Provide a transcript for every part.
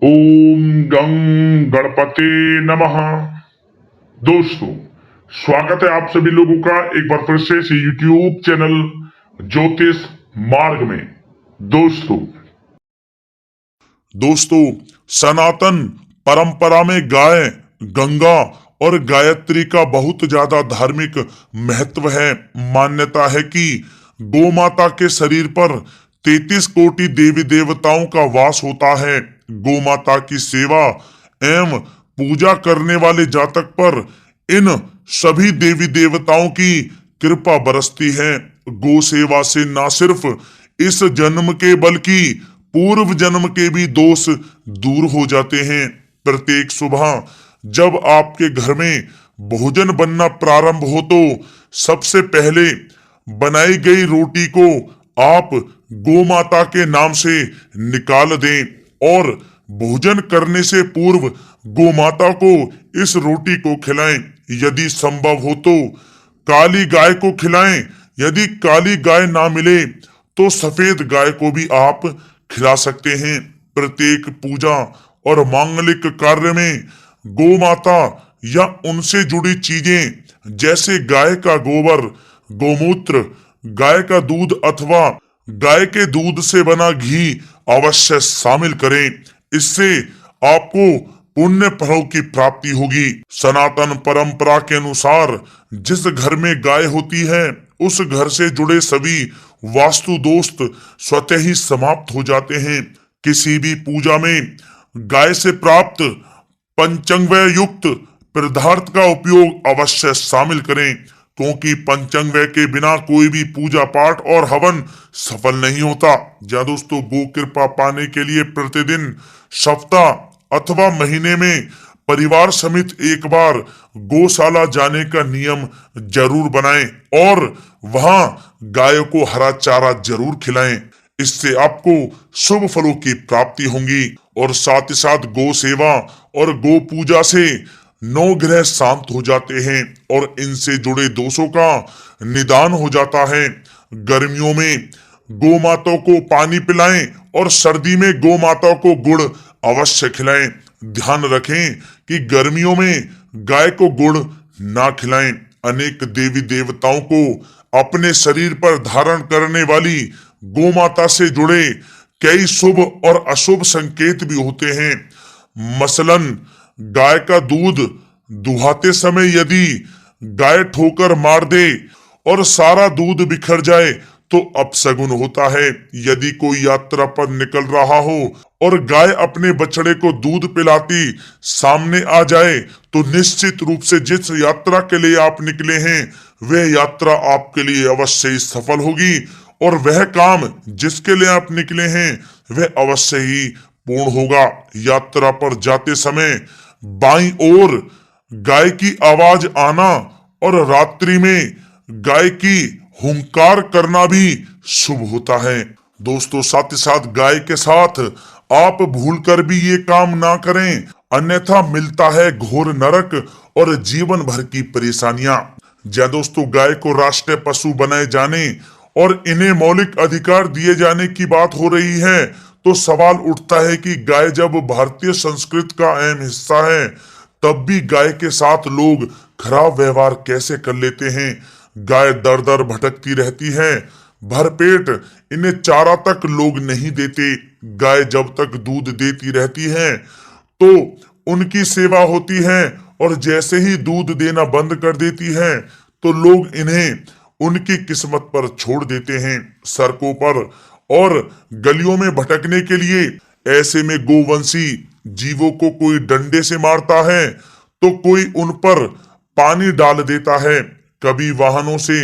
ओम गं गणपते नमः। दोस्तों, स्वागत है आप सभी लोगों का एक बार फिर से इस यूट्यूब चैनल ज्योतिष मार्ग में। दोस्तों दोस्तों सनातन परंपरा में गाय, गंगा और गायत्री का बहुत ज्यादा धार्मिक महत्व है। मान्यता है कि गौ माता के शरीर पर 33 कोटि देवी देवताओं का वास होता है। गौ माता की सेवा एवं पूजा करने वाले जातक पर इन सभी देवी देवताओं की कृपा बरसती है। गौ सेवा से न सिर्फ इस जन्म के बल्कि पूर्व जन्म के भी दोष दूर हो जाते हैं। प्रत्येक सुबह जब आपके घर में भोजन बनना प्रारंभ हो तो सबसे पहले बनाई गई रोटी को आप गौ माता के नाम से निकाल दें और भोजन करने से पूर्व गौ माता को इस रोटी को खिलाएं। यदि संभव हो तो काली गाय को खिलाएं। यदि काली गाय ना मिले तो सफेद गाय को भी आप खिला सकते हैं। प्रत्येक पूजा और मांगलिक कार्य में गौ माता या उनसे जुड़ी चीजें जैसे गाय का गोबर, गोमूत्र, गाय का दूध अथवा गाय के दूध से बना घी अवश्य शामिल करें। इससे आपको पुण्य फलों की प्राप्ति होगी। सनातन परंपरा के अनुसार जिस घर में गाय होती है उस घर से जुड़े सभी वास्तु दोष स्वतः ही समाप्त हो जाते हैं। किसी भी पूजा में गाय से प्राप्त पंचंगव्य युक्त पदार्थ का उपयोग अवश्य शामिल करें, क्योंकि पंचंगव्य के बिना कोई भी पूजा पाठ और हवन सफल नहीं होता। या दोस्तों, गो कृपा पाने के लिए प्रतिदिन, सप्ताह अथवा महीने में परिवार समेत एक बार गौशाला जाने का नियम जरूर बनाएं और वहां गाय को हरा चारा जरूर खिलाएं। इससे आपको शुभ फलों की प्राप्ति होगी और साथ ही साथ गौ सेवा और गौ पूजा से 9 ग्रह शांत हो जाते हैं और इनसे जुड़े दोषों का निदान हो जाता है। गर्मियों में गौ माता को पानी पिलाएं और सर्दी में गौ माता को गुड़ अवश्य खिलाएं। ध्यान रखें कि गर्मियों में गाय को गुड़ ना खिलाएं। अनेक देवी देवताओं को अपने शरीर पर धारण करने वाली गौ माता से जुड़े कई शुभ और अशुभ संकेत भी होते हैं। मसलन गाय का दूध दुहाते समय यदि गाय ठोकर मार दे और सारा दूध बिखर जाए तो अपशगुन होता है। यदि कोई यात्रा पर निकल रहा हो और गाय अपने बछड़े को दूध पिलाती सामने आ जाए तो निश्चित रूप से जिस यात्रा के लिए आप निकले हैं वह यात्रा आपके लिए अवश्य ही सफल होगी और वह काम जिसके लिए आप निकले हैं वह अवश्य ही पूर्ण होगा। यात्रा पर जाते समय बाईं ओर गाय की आवाज आना और रात्रि में गाय की हुंकार करना भी शुभ होता है। दोस्तों, साथ ही साथ गाय के साथ आप भूलकर भी ये काम ना करें, अन्यथा मिलता है घोर नरक और जीवन भर की परेशानियां। या दोस्तों, गाय को राष्ट्रीय पशु बनाए जाने और इन्हें मौलिक अधिकार दिए जाने की बात हो रही है तो सवाल उठता है कि गाय जब भारतीय संस्कृति का अहम हिस्सा है तब भी गाय के साथ लोग खराब व्यवहार कैसे कर लेते हैं। गाय दर दर भटकती रहती है, भरपेट इन्हें चारा तक लोग नहीं देते। गाय जब तक दूध देती रहती है तो उनकी सेवा होती है और जैसे ही दूध देना बंद कर देती है तो लोग इन्हें उनकी किस्मत पर छोड़ देते हैं। सड़कों पर और गलियों में भटकने के लिए ऐसे में गोवंशी जीवों को कोई डंडे से मारता है तो कोई उन पर पानी डाल देता है। कभी वाहनों से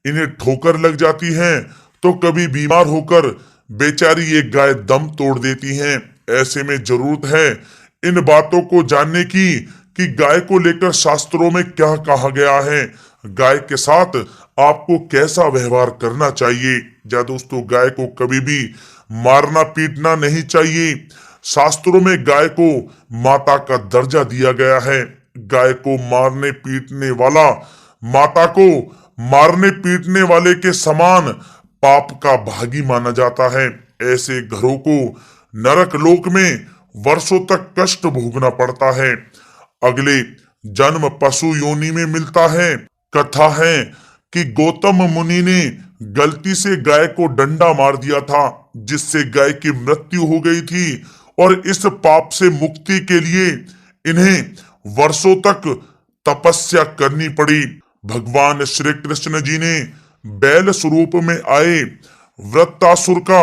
इन्हें ठोकर लग जाती है तो कभी बीमार होकर बेचारी एक गाय दम तोड़ देती है। ऐसे में जरूरत है इन बातों को जानने की कि गाय को लेकर शास्त्रों में क्या कहा गया है, गाय के साथ आपको कैसा व्यवहार करना चाहिए। या दोस्तों, गाय को कभी भी मारना पीटना नहीं चाहिए। शास्त्रों में गाय को माता का दर्जा दिया गया है। गाय को मारने पीटने वाला माता को मारने पीटने वाले के समान पाप का भागी माना जाता है। ऐसे घरों को नरक लोक में वर्षों तक कष्ट भोगना पड़ता है। अगले जन्म पशु योनि में मिलता है। कथा है कि गौतम मुनि ने गलती से गाय को डंडा मार दिया था, जिससे गाय की मृत्यु हो गई थी, और इस पाप से मुक्ति के लिए इन्हें वर्षों तक तपस्या करनी पड़ी। भगवान श्री कृष्ण जी ने बैल स्वरूप में आए वृत्तासुर का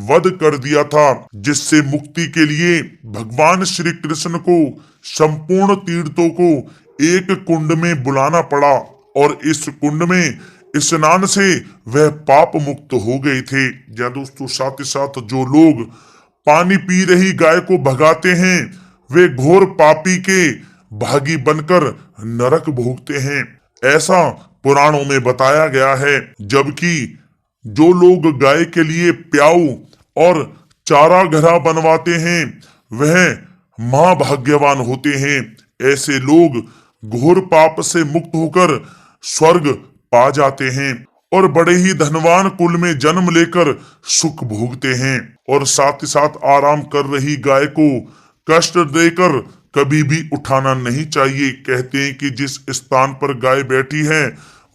वध कर दिया था, जिससे मुक्ति के लिए भगवान श्री कृष्ण को संपूर्ण तीर्थों को एक कुंड में बुलाना पड़ा, और इस कुंड में स्नान से वह पाप मुक्त हो गए थे। या दोस्तों, साथ ही साथ जो लोग पानी पी रही गाय को भगाते हैं, वे घोर पापी के भागी बनकर नरक भोगते हैं, ऐसा पुराणों में बताया गया है। जबकि जो लोग गाय के लिए प्याऊ और चारा घरा बनवाते हैं, वह महाभाग्यवान होते हैं। ऐसे लोग घोर पाप से मुक्त होकर स्वर्ग पा जाते हैं और बड़े ही धनवान कुल में जन्म लेकर सुख भोगते हैं। और साथ ही साथ आराम कर रही गाय को कष्ट देकर कभी भी उठाना नहीं चाहिए। कहते हैं कि जिस स्थान पर गाय बैठी है,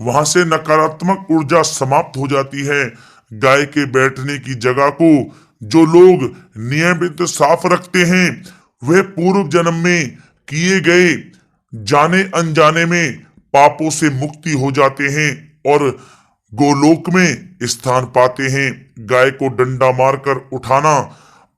वहां से नकारात्मक ऊर्जा समाप्त हो जाती है। गाय के बैठने की जगह को जो लोग नियमित साफ रखते हैं, वे पूर्व जन्म में किए गए जाने अनजाने में पापों से मुक्ति हो जाते हैं और गोलोक में स्थान पाते हैं। गाय को डंडा मारकर उठाना,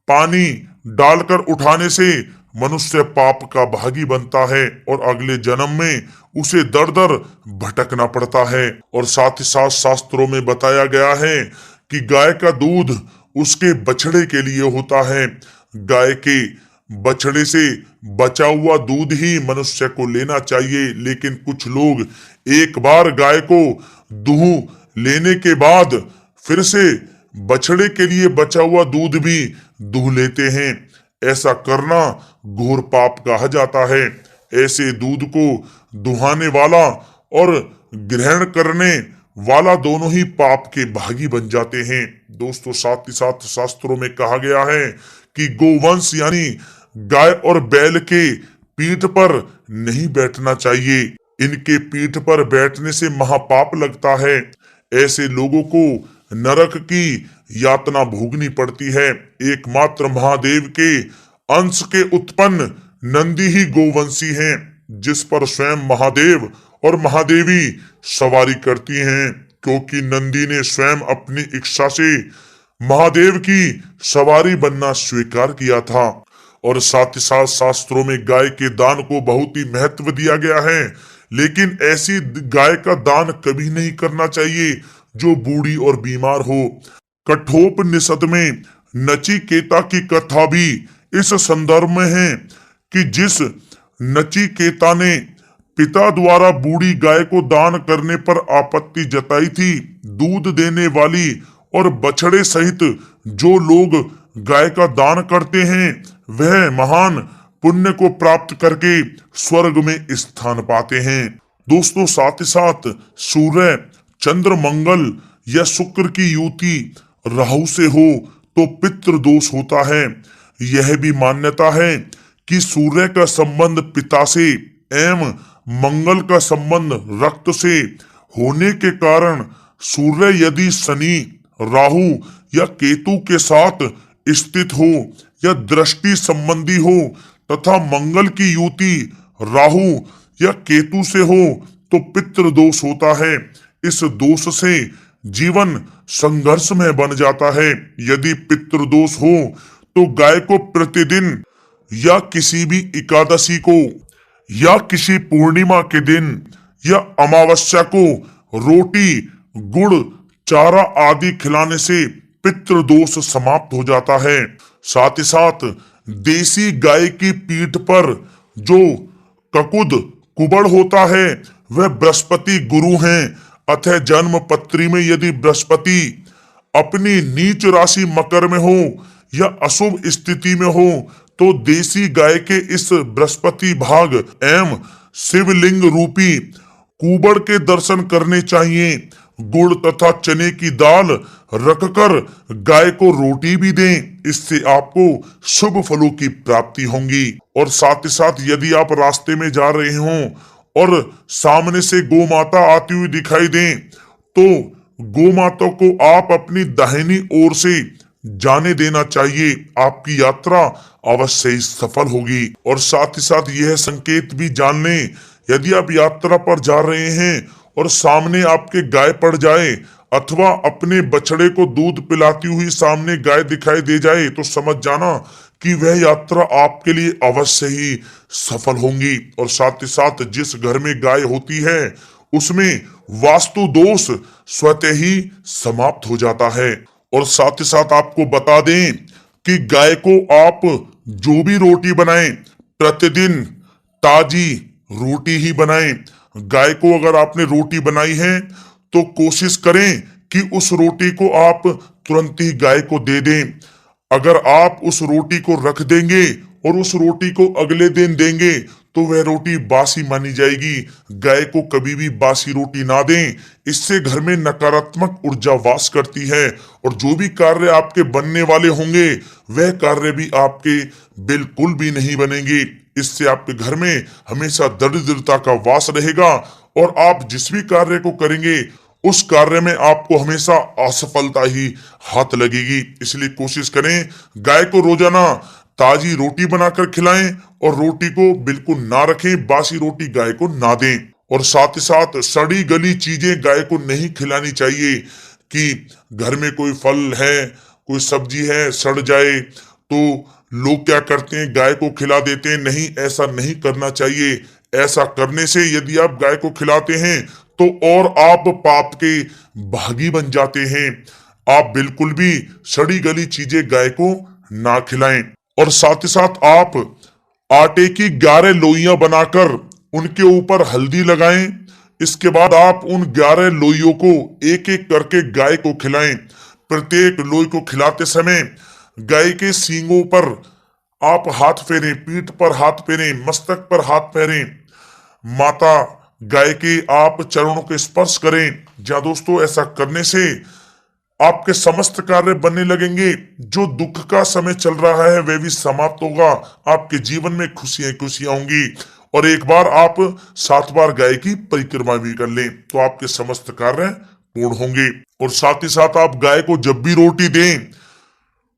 पानी डालकर उठाने से मनुष्य पाप का भागी बनता है और अगले जन्म में उसे दर दर भटकना पड़ता है। और साथ ही साथ शास्त्रों में बताया गया है कि गाय का दूध उसके बछड़े के लिए होता है। गाय के बछड़े से बचा हुआ दूध ही मनुष्य को लेना चाहिए, लेकिन कुछ लोग एक बार गाय को दूह लेने के बाद फिर से बछड़े के लिए बचा हुआ दूध भी दूह लेते हैं। ऐसा करना घोर पाप कहा जाता है। ऐसे दूध को दुहाने वाला और ग्रहण करने वाला दोनों ही पाप के भागी बन जाते हैं। दोस्तों, साथ ही साथ शास्त्रों में कहा गया है कि गोवंश यानी गाय और बैल के पीठ पर नहीं बैठना चाहिए। इनके पीठ पर बैठने से महापाप लगता है। ऐसे लोगों को नरक की यातना भोगनी पड़ती है। एकमात्र महादेव के अंश के उत्पन्न नंदी ही गोवंशी हैं, जिस पर स्वयं महादेव और महादेवी सवारी करती हैं, क्योंकि नंदी ने स्वयं अपनी इच्छा से महादेव की सवारी बनना स्वीकार किया था। और साथ ही साथ शास्त्रों में गाय के दान को बहुत ही महत्व दिया गया है, लेकिन ऐसी गाय का दान कभी नहीं करना चाहिए जो बूढ़ी और बीमार हो। कठोपनिषद में नचिकेता की कथा भी इस संदर्भ में है कि जिस नचिकेता ने पिता द्वारा बूढ़ी गाय को दान करने पर आपत्ति जताई थी, दूध देने वाली और बछड़े सहित जो लोग गाय का दान करते हैं, वह महान पुण्य को प्राप्त करके स्वर्ग में स्थान पाते हैं। दोस्तों, साथ ही साथ सूर्य, चंद्र, मंगल या शुक्र की युति राहु से हो तो पितृ दोष होता है। यह भी मान्यता है कि सूर्य का संबंध पिता से एवं मंगल का संबंध रक्त से होने के कारण सूर्य यदि शनि, राहु या केतु के साथ स्थित हो या दृष्टि संबंधी हो तथा मंगल की युति राहु या केतु से हो तो पितृ दोष होता है। इस दोष से जीवन संघर्ष में बन जाता है। यदि पितृ दोष हो तो गाय को प्रतिदिन या किसी भी एकादशी को या किसी पूर्णिमा के दिन या अमावस्या को रोटी, गुड़, चारा आदि खिलाने से पितृ दोष समाप्त हो जाता है। साथ ही साथ देसी गाय की पीठ पर जो ककुद कुबड़ होता है वह बृहस्पति गुरु हैं। अतः जन्म पत्री में यदि बृहस्पति अपनी नीच राशि मकर में हो या अशुभ स्थिति में हो तो देसी गाय के इस बृहस्पति भाग एवं शिवलिंग रूपी कुबड़ के दर्शन करने चाहिए। गुड़ तथा चने की दाल रखकर गाय को रोटी भी दें। इससे आपको शुभ फलों की प्राप्ति होगी। और साथ ही साथ यदि आप रास्ते में जा रहे हों और सामने से गौ माता आती हुई दिखाई दें, तो गौ माता को आप अपनी दाहिनी ओर से जाने देना चाहिए। आपकी यात्रा अवश्य ही सफल होगी। और साथ ही साथ यह संकेत भी जान लें, यदि आप यात्रा पर जा रहे हैं और सामने आपके गाय पड़ जाए अथवा अपने बछड़े को दूध पिलाती हुई सामने गाय दिखाई दे जाए, तो समझ जाना कि वह यात्रा आपके लिए अवश्य ही सफल होंगी। और साथ ही साथ जिस घर में गाय होती है उसमें वास्तु दोष स्वतः ही समाप्त हो जाता है। और साथ ही साथ आपको बता दें कि गाय को आप जो भी रोटी बनाएं, प्रतिदिन ताजी रोटी ही बनाएं। गाय को अगर आपने रोटी बनाई है तो कोशिश करें कि उस रोटी को आप तुरंत ही गाय को दे दें। अगर आप उस रोटी को रख देंगे और उस रोटी को अगले दिन देंगे तो वह रोटी बासी मानी जाएगी। गाय को कभी भी बासी रोटी ना दें, इससे घर में नकारात्मक ऊर्जा वास करती है और जो भी कार्य आपके बनने वाले होंगे वह कार्य भी आपके बिल्कुल भी नहीं बनेंगे। इससे आपके घर में हमेशा दरिद्रता का वास रहेगा और आप जिस भी कार्य को करेंगे उस कार्य में आपको हमेशा असफलता ही हाथ लगेगी। इसलिए कोशिश करें गाय को रोजाना ताजी रोटी बनाकर खिलाएं और रोटी को बिल्कुल ना रखें, बासी रोटी गाय को ना दें। और साथ ही साथ सड़ी गली चीजें गाय को नहीं खिलानी चाहिए कि घर में कोई फल है, कोई सब्जी है, सड़ जाए तो लोग क्या करते हैं, गाय को खिला देते हैं। नहीं, ऐसा नहीं करना चाहिए। ऐसा करने से यदि आप गाय को खिलाते हैं तो और आप पाप के भागी बन जाते हैं। आप बिल्कुल भी सड़ी गली चीजें गाय को ना खिलाएं। और साथ ही साथ आप आटे की 11 लोइयां बनाकर उनके ऊपर हल्दी लगाएं। इसके बाद आप उन 11 लोइयों को एक एक करके गाय को खिलाएं। प्रत्येक लोई को खिलाते समय गाय के सींगों पर आप हाथ फेरें, पीठ पर हाथ फेरें, मस्तक पर हाथ फेरें। माता गाय के आप चरणों के स्पर्श करें। जहां दोस्तों ऐसा करने से आपके समस्त कार्य बनने लगेंगे। जो दुख का समय चल रहा है वह भी समाप्त होगा। आपके जीवन में खुशियां खुशियां होंगी। और एक बार आप 7 बार गाय की परिक्रमा भी कर लें तो आपके समस्त कार्य पूर्ण होंगे। और साथ ही साथ आप गाय को जब भी रोटी दें,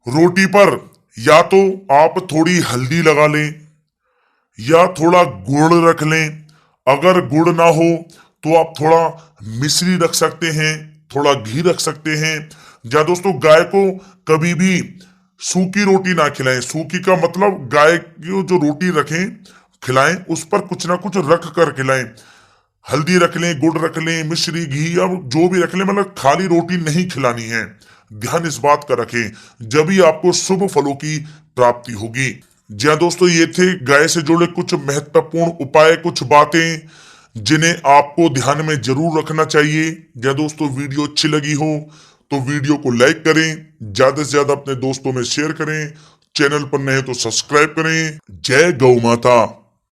रोटी पर या तो आप थोड़ी हल्दी लगा लें या थोड़ा गुड़ रख लें। अगर गुड़ ना हो तो आप थोड़ा मिश्री रख सकते हैं, थोड़ा घी रख सकते हैं। या दोस्तों गाय को कभी भी सूखी रोटी ना खिलाएं। सूखी का मतलब गाय की जो रोटी रखें खिलाएं उस पर कुछ ना कुछ रख कर खिलाएं। हल्दी रख लें, गुड़ रख लें, मिश्री, घी या जो भी रख लें, मतलब खाली रोटी नहीं खिलानी है। ध्यान इस बात का रखें, जब ही आपको शुभ फलों की प्राप्ति होगी। जी हाँ दोस्तों, ये थे गाय से जुड़े कुछ महत्वपूर्ण उपाय, कुछ बातें जिन्हें आपको ध्यान में जरूर रखना चाहिए। या दोस्तों वीडियो अच्छी लगी हो तो वीडियो को लाइक करें, ज्यादा से ज्यादा अपने दोस्तों में शेयर करें, चैनल पर नए तो सब्सक्राइब करें। जय गौ माता।